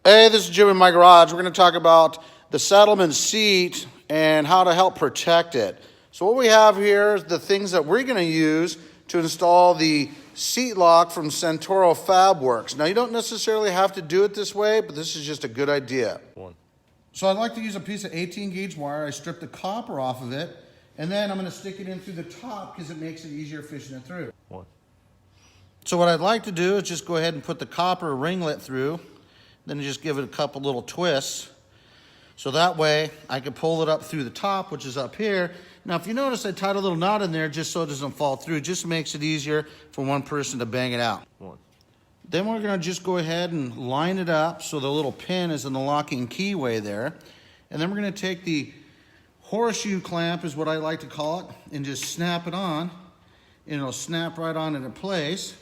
Hey, this is Jim in my garage. We're going to talk about the Saddleman seat and how to help protect it. So what we have here is the things that we're going to use to install the seat lock from Santoro Fabworks. Now, you don't necessarily have to do it this way, but this is just a good idea. So I'd like to use a piece of 18 gauge wire. I stripped the copper off of it, and then I'm going to stick it in through the top because it makes it easier fishing it through. So what I'd like to do is just go ahead and put the copper ringlet through, then just give it a couple little twists. So that way I can pull it up through the top, which is up here. Now, if you notice, I tied a little knot in there just so it doesn't fall through. It just makes it easier for one person to bang it out. Then we're going to just go ahead and line it up so the little pin is in the locking keyway there. And then we're going to take the horseshoe clamp, is what I like to call it, and just snap it on. And it'll snap right on into place.